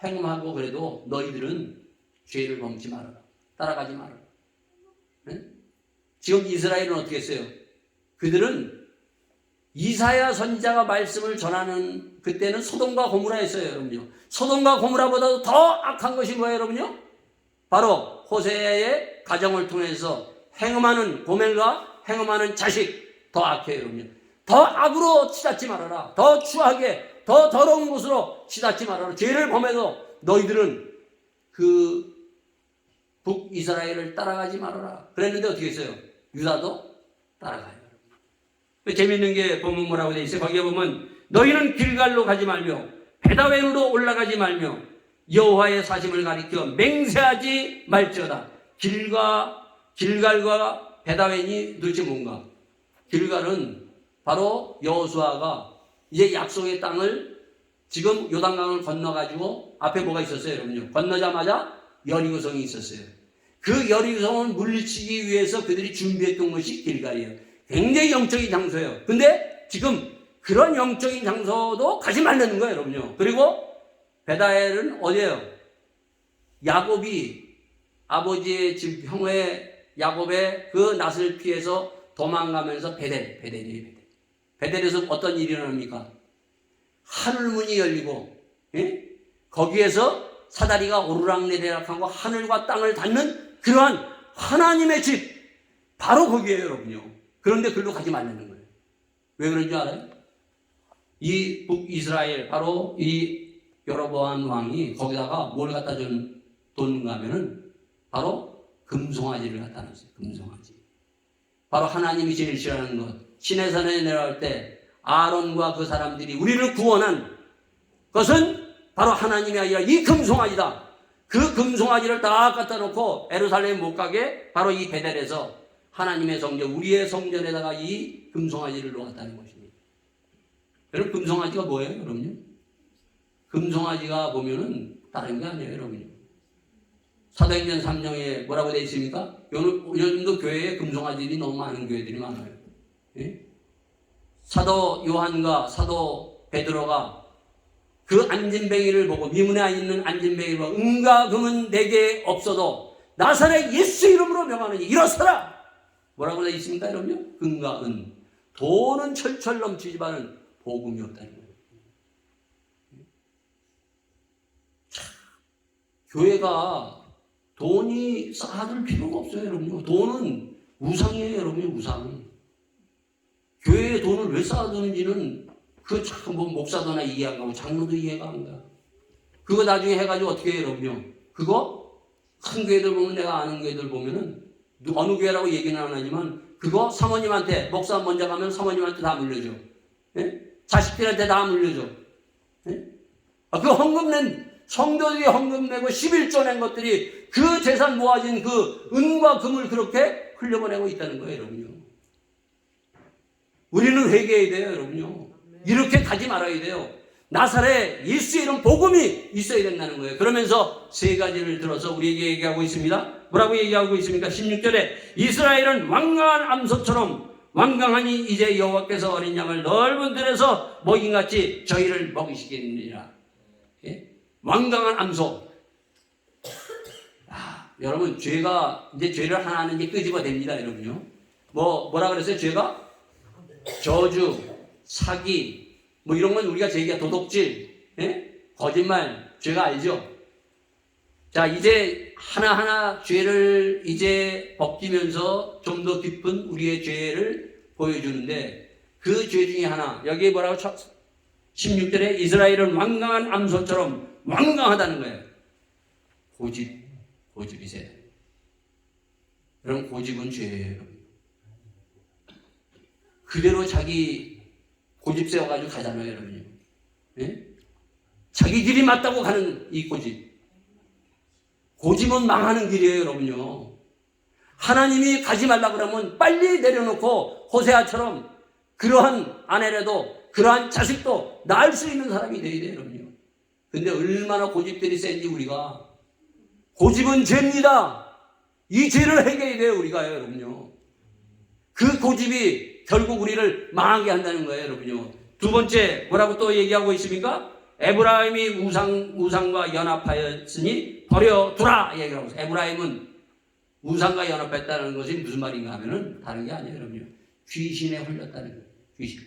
행음하고 그래도 너희들은 죄를 범치 말아라. 따라가지 말아라. 네? 지금 이스라엘은 어떻게 했어요? 그들은 이사야 선지자가 말씀을 전하는 그때는 소돔과 고모라였어요, 여러분요. 소돔과 고모라보다도 더 악한 것이 뭐예요, 여러분요? 바로 호세아의 가정을 통해서 행음하는 고멜과 행음하는 자식, 더 악해요, 여러분요. 더 악으로 치닫지 말아라. 더 추하게, 더 더러운 곳으로 치닫지 말아라. 죄를 범해도 너희들은 그 북이스라엘을 따라가지 말아라. 그랬는데 어떻게 했어요? 유다도 따라가요. 재밌는 게 보면 뭐라고 되어 있어요? 거기에 보면 너희는 길갈로 가지 말며 베다웬으로 올라가지 말며 여호와의 사심을 가리켜 맹세하지 말지어다. 길갈과 베다웬이 도대체 뭔가? 길갈은 바로 여호수아가 이제 약속의 땅을 지금 요단강을 건너가지고 앞에 뭐가 있었어요, 여러분요? 건너자마자 여리고성이 있었어요. 그 여리고성을 물리치기 위해서 그들이 준비했던 것이 길갈이에요. 굉장히 영적인 장소예요. 근데 지금 그런 영적인 장소도 가지 말라는 거예요, 여러분요. 그리고 베다엘은 어디예요? 야곱이 아버지의 집 형의 야곱의 그 낯을 피해서 도망가면서 베델이에요. 베델에서 어떤 일이 일어납니까? 하늘문이 열리고, 예? 거기에서 사다리가 오르락내리락하고 하늘과 땅을 닿는 그러한 하나님의 집, 바로 거기에요, 여러분요. 그런데 글로 가지 말라는 거예요. 왜 그런 줄 알아요? 이 북이스라엘, 바로 이 여로보암 왕이 거기다가 뭘 갖다 뒀는가 하면은 바로 금송아지를 갖다 놨어요. 금송아지. 바로 하나님이 제일 싫어하는 것. 시내산에 내려올 때 아론과 그 사람들이 우리를 구원한 것은 바로 하나님이 아니라 이 금송아지다. 그 금송아지를 다 갖다 놓고 예루살렘 못 가게 바로 이 베델에서 하나님의 성전, 우리의 성전에다가 이 금송아지를 놓았다는 것입니다. 여러분, 금송아지가 뭐예요, 여러분요? 금송아지가 보면은 다른 게 아니에요, 여러분요. 사도행전 3장에 뭐라고 되어 있습니까? 요즘도 교회에 금송아지들이 너무 많은 교회들이 많아요. 예? 사도 요한과 사도 베드로가 그 안진뱅이를 보고, 미문에 있는 안진뱅이를 보고 은과 금은 내게 없어도 나사렛 예수 이름으로 명하느니 일어서라! 뭐라고 되어 있습니까, 여러분요? 금과 은. 돈은 철철 넘치지만은 복음이 없다는 거예요. 참, 교회가 돈이 쌓아둘 필요가 없어요, 여러분요. 돈은 우상이에요, 여러분요, 우상. 교회에 돈을 왜 쌓아두는지는 그 참 뭐 목사도나 이해 안 가고 장로도 이해가 안 가. 그거 나중에 해가지고 어떻게 해요, 여러분요? 그거 큰 교회들 보면 내가 아는 교회들 보면은 어느 교회라고 얘기는 안 하지만 그거 사모님한테 목사 먼저 가면 사모님한테 다 물려줘. 예? 자식들한테 다 물려줘. 예? 그 헌금 낸 성도들이 헌금 내고 11조 낸 것들이 그 재산 모아진 그 은과 금을 그렇게 흘려보내고 있다는 거예요, 여러분요. 우리는 회개해야 돼요, 여러분요. 이렇게 가지 말아야 돼요. 나사렛 예수의 이런 복음이 있어야 된다는 거예요. 그러면서 세 가지를 들어서 우리에게 얘기하고 있습니다. 뭐라고 얘기하고 있습니까? 16절에 이스라엘은 완강한 암소처럼 완강하니 이제 여호와께서 어린 양을 넓은 들에서 먹인같이 저희를 먹이시겠느니라. 예? 완강한 암소. 여러분 죄가 이제 죄를 하나는 이제 끄집어냅니다, 여러분요. 뭐라 그랬어요? 죄가 저주, 사기, 뭐 이런 건 우리가 제기가 도둑질, 예? 거짓말, 죄가 알죠? 자, 이제 하나하나 죄를 이제 벗기면서 좀 더 깊은 우리의 죄를 보여주는데 그 죄 중에 하나, 여기 뭐라고 16절에 이스라엘은 완강한 암소처럼 완강하다는 거예요. 고집이세요. 여러분, 고집은 죄예요. 그대로 자기 고집 세워가지고 가잖아요, 여러분요. 예? 자기 길이 맞다고 가는 이 고집. 고집은 망하는 길이에요, 여러분요. 하나님이 가지 말라 그러면 빨리 내려놓고 호세아처럼 그러한 아내라도 그러한 자식도 낳을 수 있는 사람이 되어야 돼요, 여러분요. 근데 얼마나 고집들이 센지 우리가. 고집은 죄입니다. 이 죄를 해결해야 돼요, 우리가, 여러분요. 그 고집이 결국 우리를 망하게 한다는 거예요, 여러분요. 두 번째, 뭐라고 또 얘기하고 있습니까? 에브라임이 우상과 연합하였으니 버려두라 얘기하고 있어요. 에브라임은 우상과 연합했다는 것이 무슨 말인가 하면은 다른 게 아니에요, 여러분요. 귀신에 홀렸다는 거예요. 귀신.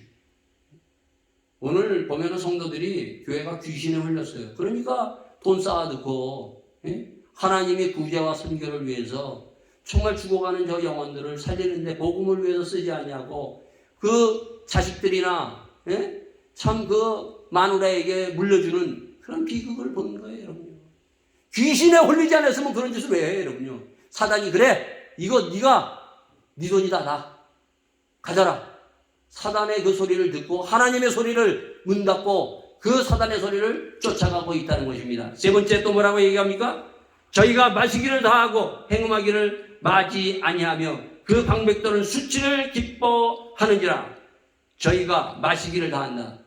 오늘 보면은 성도들이 교회가 귀신에 홀렸어요. 그러니까 돈 쌓아두고, 예? 하나님이 구제와 선교를 위해서 정말 죽어가는 저 영혼들을 살리는데 복음을 위해서 쓰지 않냐고 그 자식들이나, 예? 참 그 마누라에게 물려주는 그런 비극을 보는 거예요, 여러분. 귀신에 홀리지 않았으면 그런 짓을 왜 해요, 여러분요. 사단이 그래, 이거 네가 네 돈이다, 나 가져라. 사단의 그 소리를 듣고 하나님의 소리를 문 닫고 그 사단의 소리를 쫓아가고 있다는 것입니다. 세 번째 또 뭐라고 얘기합니까? 저희가 마시기를 다하고 행음하기를 마지 아니하며 그 방백들은 수치를 기뻐하는지라. 저희가 마시기를 다한다.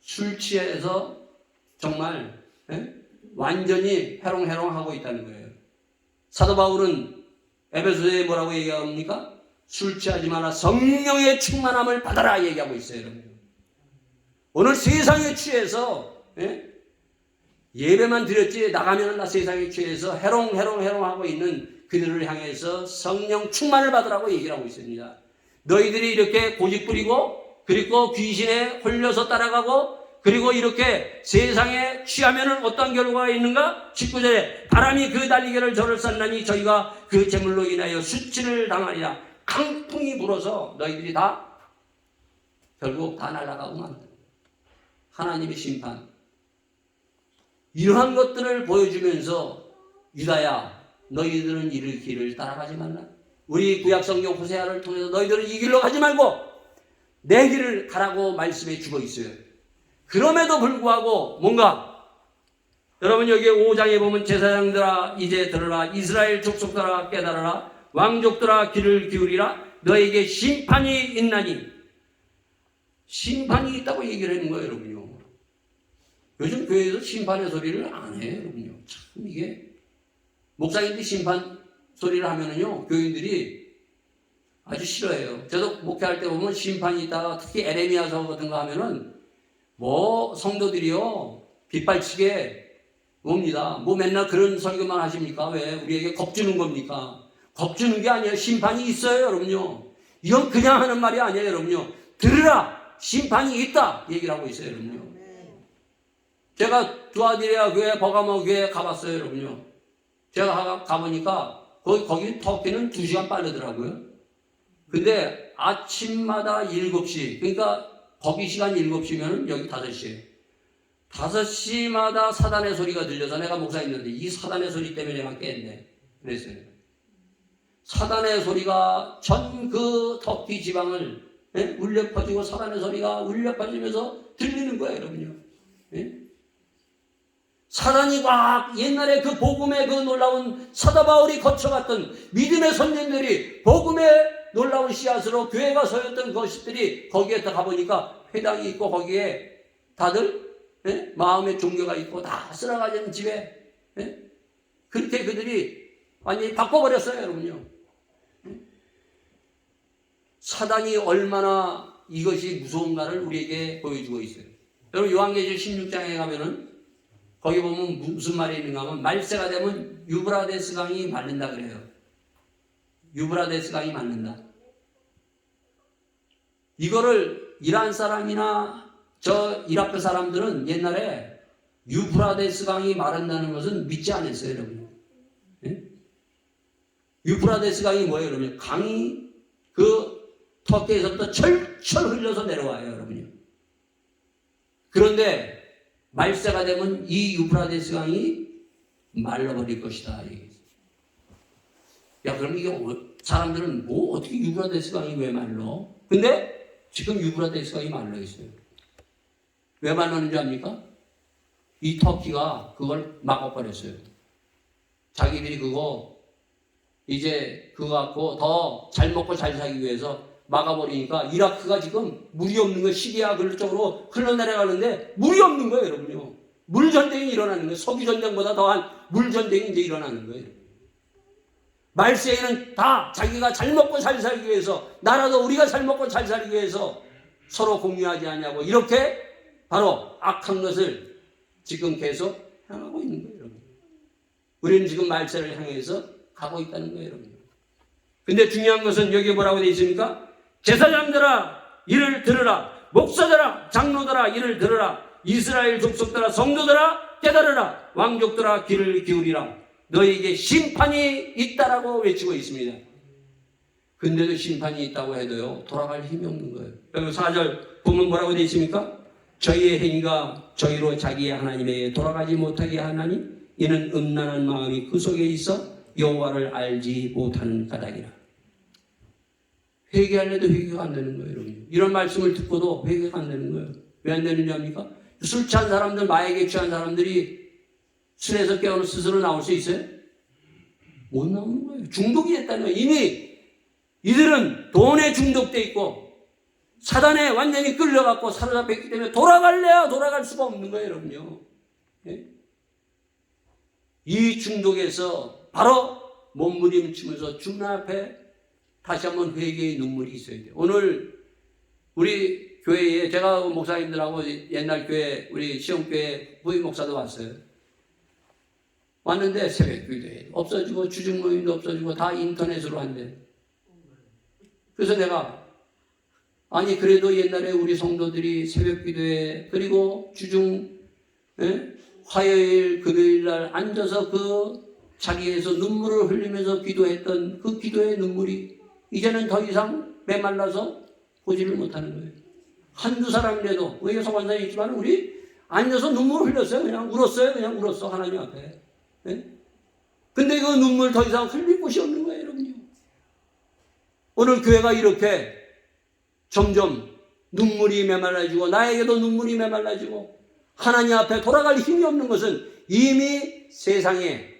술 취해서 정말 완전히 해롱해롱하고 있다는 거예요. 사도 바울은 에베소서에 뭐라고 얘기합니까? 술 취하지 마라, 성령의 충만함을 받아라 얘기하고 있어요, 여러분. 오늘 세상에 취해서 예배만 드렸지 나가면 나 세상에 취해서 해롱해롱하고 있는 그들을 향해서 성령 충만을 받으라고 얘기를 하고 있습니다. 너희들이 이렇게 고집 부리고 그리고 귀신에 홀려서 따라가고 그리고 이렇게 세상에 취하면 어떤 결과가 있는가? 19절에 바람이 그 날개를 저를 쐈나니 저희가 그 재물로 인하여 수치를 당하리라. 강풍이 불어서 너희들이 다 결국 다 날아가고 만다. 하나님의 심판. 이러한 것들을 보여주면서 유다야, 너희들은 이 길을 따라가지 말라. 우리 구약성경 호세아를 통해서 너희들은 이 길로 가지 말고 내 길을 가라고 말씀해 주고 있어요. 그럼에도 불구하고 뭔가 여러분 여기 5장에 보면 제사장들아 이제 들으라, 이스라엘 족속들아 깨달아라, 왕족들아 귀를 기울이라, 너에게 심판이 있나니. 심판이 있다고 얘기를 하는 거예요, 여러분요. 요즘 교회에서 심판의 소리를 안 해요, 여러분요. 참 이게 목사님들이 심판 소리를 하면은요 교인들이 아주 싫어해요. 저도 목회할 때 보면 심판이 있다가 특히 에레미야서 같은 거 하면은 뭐 성도들이요 빗발치게 옵니다. 뭐 맨날 그런 설교만 하십니까? 왜 우리에게 겁주는 겁니까? 겁주는 게 아니에요. 심판이 있어요, 여러분요. 이건 그냥 하는 말이 아니에요, 여러분요. 들으라, 심판이 있다 얘기를 하고 있어요, 여러분요. 제가 두아디레아 교회, 버가모 교회 가봤어요, 여러분요. 제가 가보니까 거기 터키는 2시간 빠르더라고요. 근데 아침마다 7시, 그러니까 거기 시간 7시면 여기 5시에요. 5시마다 사단의 소리가 들려서 내가 목사님인데 이 사단의 소리 때문에 내가 깼네. 그랬어요. 사단의 소리가 전 그 터키 지방을 울려 퍼지고 사단의 소리가 울려 퍼지면서 들리는 거예요, 여러분요. 사단이 막 옛날에 그 복음의 그 놀라운 사도 바울이 거쳐갔던 믿음의 선생들이 복음의 놀라운 씨앗으로 교회가 서였던 것들이 거기에 다 가보니까 회당이 있고 거기에 다들 마음의 종교가 있고 다 쓸어가지는 집에 그렇게 그들이 완전히 바꿔버렸어요, 여러분요. 사단이 얼마나 이것이 무서운가를 우리에게 보여주고 있어요. 여러분 요한계시록 16장에 가면은 거기 보면 무슨 말이 있는가 하면 말세가 되면 유브라데스 강이 마른다 그래요. 유브라데스 강이 마른다. 이거를 이란 사람이나 저 이라크 사람들은 옛날에 유브라데스 강이 마른다는 것은 믿지 않았어요, 여러분. 유브라데스 강이 뭐예요, 여러분? 강이 그 터키에서부터 철철 흘려서 내려와요, 여러분요. 그런데 말세가 되면 이 유브라데스 강이 말라버릴 것이다. 야, 그럼 이게 사람들은 뭐 어떻게 유브라데스 강이 왜 말라? 근데 지금 유브라데스 강이 말라 있어요. 왜 말라는지 압니까? 이 터키가 그걸 막아버렸어요. 자기들이 그거 이제 그거 갖고 더 잘 먹고 잘 살기 위해서 막아버리니까 이라크가 지금 물이 없는 거예요. 시리아 그쪽으로 흘러내려가는데 물이 없는 거예요, 여러분요. 물전쟁이 일어나는 거예요. 석유전쟁보다 더한 물전쟁이 이제 일어나는 거예요. 말세에는 다 자기가 잘 먹고 잘 살기 위해서 나라도 우리가 잘 먹고 잘 살기 위해서 서로 공유하지 않냐고 이렇게 바로 악한 것을 지금 계속 향하고 있는 거예요, 여러분. 우리는 지금 말세를 향해서 가고 있다는 거예요, 여러분. 근데 중요한 것은 여기 뭐라고 되어 있습니까? 제사장들아 이를 들으라. 목사들아 장로들아 이를 들으라. 이스라엘 족속들아 성도들아 깨달으라. 왕족들아 귀를 기울이라. 너에게 심판이 있다라고 외치고 있습니다. 근데도 심판이 있다고 해도요 돌아갈 힘이 없는 거예요. 여기 4절 보면 뭐라고 되어 있습니까? 저희의 행위가 저희로 자기의 하나님에게 돌아가지 못하게 하나니 이는 음란한 마음이 그 속에 있어 여호와를 알지 못하는 까닭이라. 회개하려도 회개가 안 되는 거예요, 여러분. 이런 말씀을 듣고도 회개가 안 되는 거예요. 왜 안 되는지 압니까? 술 취한 사람들, 마약에 취한 사람들이 술에서 깨어나 스스로 나올 수 있어요? 못 나오는 거예요. 중독이 됐다는 거예요. 이미 이들은 돈에 중독돼 있고 사단에 완전히 끌려갖고 사로잡혔기 때문에 돌아갈래야 돌아갈 수가 없는 거예요, 여러분요. 예? 이 중독에서 바로 몸부림치면서 주님 앞에 다시 한번 회개의 눈물이 있어야 돼요. 오늘 우리 교회에 제가 목사님들하고 옛날 교회 우리 시험교회 부임 목사도 왔어요. 왔는데 새벽 기도회 없어지고 주중 모임도 없어지고 다 인터넷으로 한대. 그래서 내가 아니 그래도 옛날에 우리 성도들이 새벽 기도회 그리고 주중 화요일 금요일 날 앉아서 그 자리에서 눈물을 흘리면서 기도했던 그 기도의 눈물이 이제는 더 이상 메말라서 보지를 못하는 거예요. 한두 사람이라도 왜 소관사에 있지만 우리 앉아서 눈물을 흘렸어요. 그냥 울었어요. 그냥 울었어 하나님 앞에. 네? 근데 그 눈물 더 이상 흘릴 곳이 없는 거예요, 여러분요. 오늘 교회가 이렇게 점점 눈물이 메말라지고 나에게도 눈물이 메말라지고 하나님 앞에 돌아갈 힘이 없는 것은 이미 세상에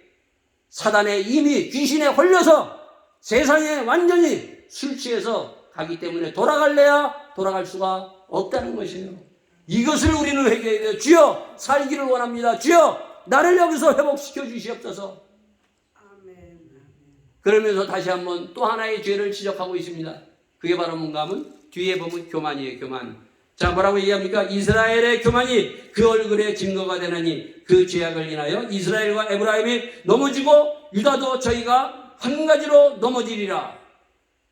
사단에 이미 귀신에 홀려서 세상에 완전히 술 취해서 가기 때문에 돌아갈래야 돌아갈 수가 없다는 것이에요. 이것을 우리는 회개해야 돼요. 주여 살기를 원합니다. 주여 나를 여기서 회복시켜 주시옵소서. 그러면서 다시 한번 또 하나의 죄를 지적하고 있습니다. 그게 바로 뭔가 하면 뒤에 보면 교만이에요. 교만. 자 뭐라고 얘기합니까? 이스라엘의 교만이 그 얼굴에 증거가 되나니 그 죄악을 인하여 이스라엘과 에브라임이 넘어지고 유다도 저희가 한 가지로 넘어지리라.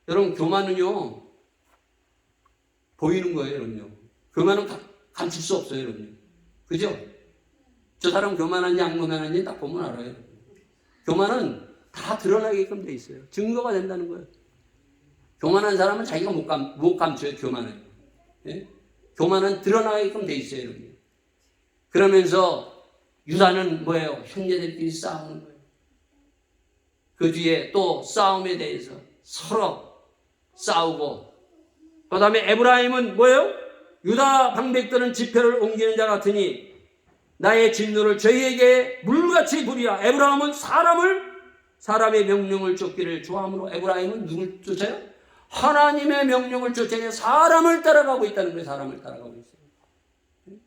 여러분 교만은요 보이는 거예요, 여러분요. 교만은 감출 수 없어요, 여러분요. 그죠? 저 사람 교만한지 안 교만한지 딱 보면 알아요. 교만은 다 드러나게끔 돼 있어요. 증거가 된다는 거예요. 교만한 사람은 자기가 못 감춰요, 교만은. 예? 교만은 드러나게끔 돼 있어요, 여러분. 그러면서 유다는 뭐예요? 형제들끼리 싸우는 거예요. 그 뒤에 또 싸움에 대해서 서로 싸우고, 그 다음에 에브라임은 뭐예요? 유다 방백들은 지표를 옮기는 자 같으니 나의 진노를 저희에게 물같이 부리라. 에브라임은 사람의 명령을 쫓기를 좋아하므로, 에브라임은 누굴 쫓아요? 하나님의 명령을 쫓아야 사람을 따라가고 있다는 거예요. 사람을 따라가고 있어요.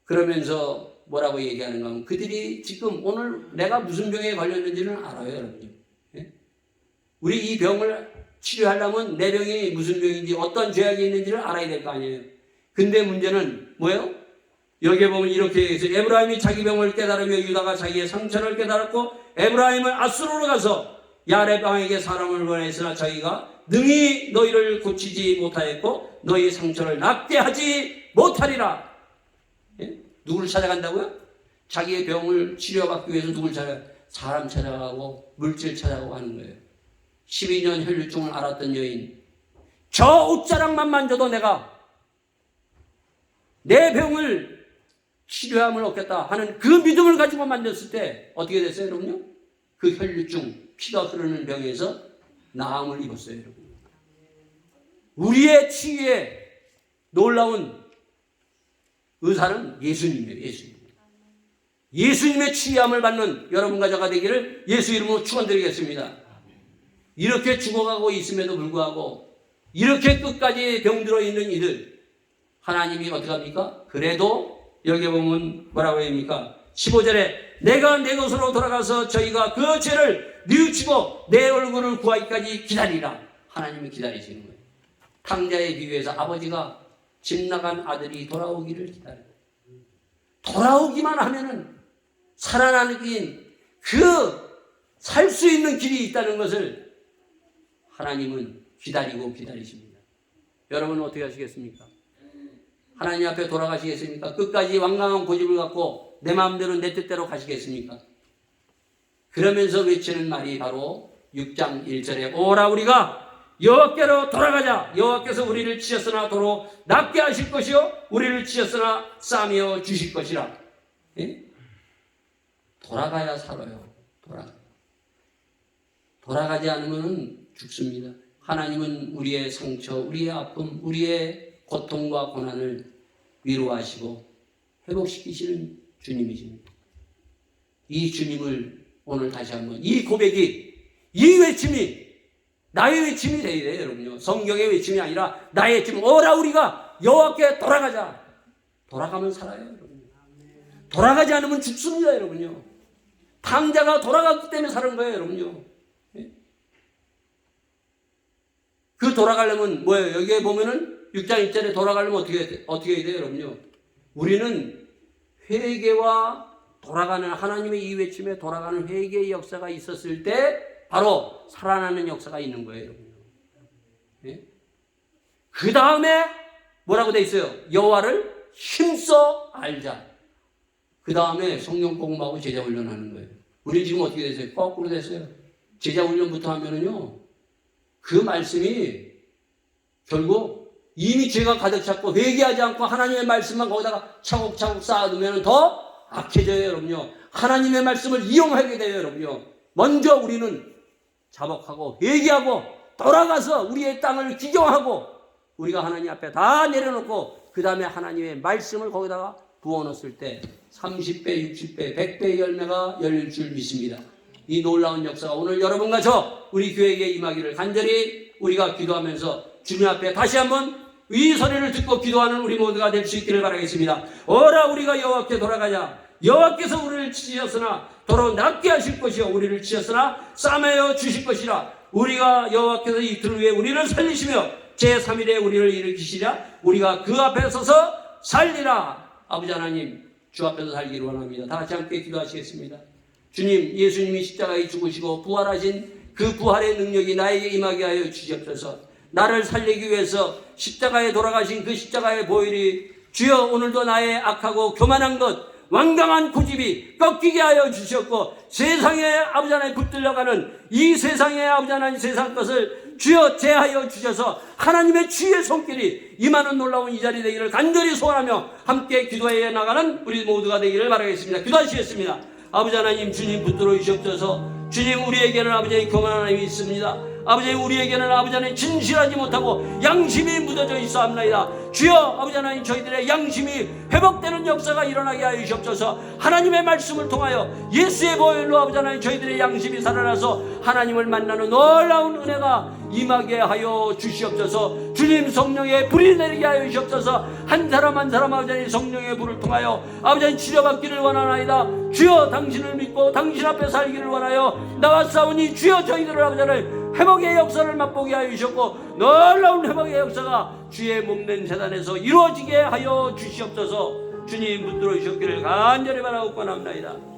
그러면서 뭐라고 얘기하는가 하면, 그들이 지금 오늘 내가 무슨 병에 걸렸는지는 알아요, 여러분. 우리 이 병을 치료하려면 내 병이 무슨 병인지, 어떤 죄악이 있는지를 알아야 될 거 아니에요. 근데 문제는 뭐예요? 여기에 보면 이렇게 해서 에브라임이 자기 병을 깨달으며 유다가 자기의 상처를 깨달았고, 에브라임은 아수르로 가서 야렙 왕에게 사람을 보냈으나 자기가 능히 너희를 고치지 못하였고 너희의 상처를 낫게 하지 못하리라. 예? 누구를 찾아간다고요? 자기의 병을 치료받기 위해서 누굴 찾아가요? 사람 찾아가고 물질 찾아가고 하는 거예요. 12년 혈류증을 앓았던 여인, 저 옷자락만 만져도 내가 내 병을 치료함을 얻겠다 하는 그 믿음을 가지고 만졌을 때 어떻게 됐어요, 여러분요? 그 혈류증, 피가 흐르는 병에서 나음을 입었어요, 여러분. 우리의 치유에 놀라운 의사는 예수님이에요, 예수님. 예수님의 치유함을 받는 여러분과 저가 되기를 예수 이름으로 축원드리겠습니다. 이렇게 죽어가고 있음에도 불구하고 이렇게 끝까지 병들어 있는 이들, 하나님이 어떻게 합니까? 그래도 여기 보면 뭐라고 합니까? 15절에 내가 내 것으로 돌아가서 저희가 그 죄를 뉘우치고 내 얼굴을 구하기까지 기다리라. 하나님이 기다리시는 거예요. 탕자에 비유해서 아버지가 집 나간 아들이 돌아오기를 기다려요. 돌아오기만 하면은 살아나는 살 수 있는 길이 있다는 것을 하나님은 기다리십니다. 여러분은 어떻게 하시겠습니까? 하나님 앞에 돌아가시겠습니까? 끝까지 완강한 고집을 갖고 내 마음대로 내 뜻대로 가시겠습니까? 그러면서 외치는 말이 바로 6장 1절에 오라 우리가 여호와께로 돌아가자. 여호와께서 우리를 치셨으나 도로 낫게 하실 것이요 우리를 치셨으나 싸매어 주실 것이라. 예? 돌아가야 살아요. 돌아가지 않으면 죽습니다. 하나님은 우리의 상처, 우리의 아픔, 우리의 고통과 고난을 위로하시고 회복시키시는 주님이십니다. 이 주님을 오늘 다시 한번, 이 고백이, 이 외침이 나의 외침이 되어야 돼요, 여러분요. 성경의 외침이 아니라 나의 외침. 오라 우리가 여호와께 돌아가자. 돌아가면 살아요, 여러분. 돌아가지 않으면 죽습니다, 여러분요. 탕자가 돌아갔기 때문에 사는 거예요, 여러분요. 그 돌아가려면 뭐예요? 여기에 보면은 6장 1절에 돌아가려면 어떻게 해야 돼요, 여러분요? 우리는 회개와 돌아가는, 하나님의 이 외침에 돌아가는 회개의 역사가 있었을 때 바로 살아나는 역사가 있는 거예요, 여러분요. 예? 그 다음에 뭐라고 돼 있어요? 여호와를 힘써 알자. 그 다음에 성령 공부하고 제자 훈련하는 거예요. 우리 지금 어떻게 됐어요? 거꾸로 됐어요. 제자 훈련부터 하면은요, 그 말씀이 결국 이미 죄가 가득 찼고 회개하지 않고 하나님의 말씀만 거기다가 차곡차곡 쌓아두면 더 악해져요, 여러분요. 하나님의 말씀을 이용하게 돼요, 여러분요. 먼저 우리는 자복하고 회개하고 돌아가서 우리의 땅을 기경하고 우리가 하나님 앞에 다 내려놓고 그 다음에 하나님의 말씀을 거기다가 부어넣었을 때 30배, 60배, 100배의 열매가 열릴 줄 믿습니다. 이 놀라운 역사가 오늘 여러분과 저 우리 교회에 임하기를 간절히 우리가 기도하면서 주님 앞에 다시 한번 이 소리를 듣고 기도하는 우리 모두가 될 수 있기를 바라겠습니다. 오라 우리가 여호와께 돌아가자. 여호와께서 우리를 치셨으나 도로 낫게 하실 것이요 우리를 치셨으나 싸매어 주실 것이라. 우리가 여호와께서 이틀 후에 우리를 살리시며 제3일에 우리를 일으키시랴. 우리가 그 앞에 서서 살리라. 아버지 하나님, 주 앞에서 살기를 원합니다. 다 같이 함께 기도하시겠습니다. 주님, 예수님이 십자가에 죽으시고 부활하신 그 부활의 능력이 나에게 임하게 하여 주시옵소서. 나를 살리기 위해서 십자가에 돌아가신 그 십자가의 보혈이 주여 오늘도 나의 악하고 교만한 것, 완강한 고집이 꺾이게 하여 주셨고 세상에 아버지 하나님 붙들려가는 이 세상에 아버지 하나님 세상 것을 주여 제하여 주셔서 하나님의 주의 손길이 임하는 놀라운 이 자리 되기를 간절히 소원하며 함께 기도해 나가는 우리 모두가 되기를 바라겠습니다. 기도하시겠습니다. 아버지 하나님, 주님 붙들어 주시옵소서. 주님, 우리에게는 아버지 교만한 하나님이 있습니다. 아버지, 우리에게는 아버지 하나님 진실하지 못하고 양심이 묻어져 있사옵나이다. 주여, 아버지 하나님, 저희들의 양심이 회복되는 역사가 일어나게 하여 주옵소서. 하나님의 말씀을 통하여 예수의 보혈로 아버지 하나님, 저희들의 양심이 살아나서 하나님을 만나는 놀라운 은혜가 임하게 하여 주시옵소서. 주님, 성령의 불이 내리게 하여 주시옵소서. 한 사람 한 사람 아버지 하나님, 성령의 불을 통하여 아버지 하나님 치료받기를 원하나이다. 주여, 당신을 믿고 당신 앞에 살기를 원하여 나왔사오니 주여, 저희들을 아버지 하나님 회복의 역사를 맛보게 하여 주셨고 놀라운 회복의 역사가 주의 몸된 재단에서 이루어지게 하여 주시옵소서. 주님, 붙들어 주셨기를 간절히 바라옵고 나옵나이다.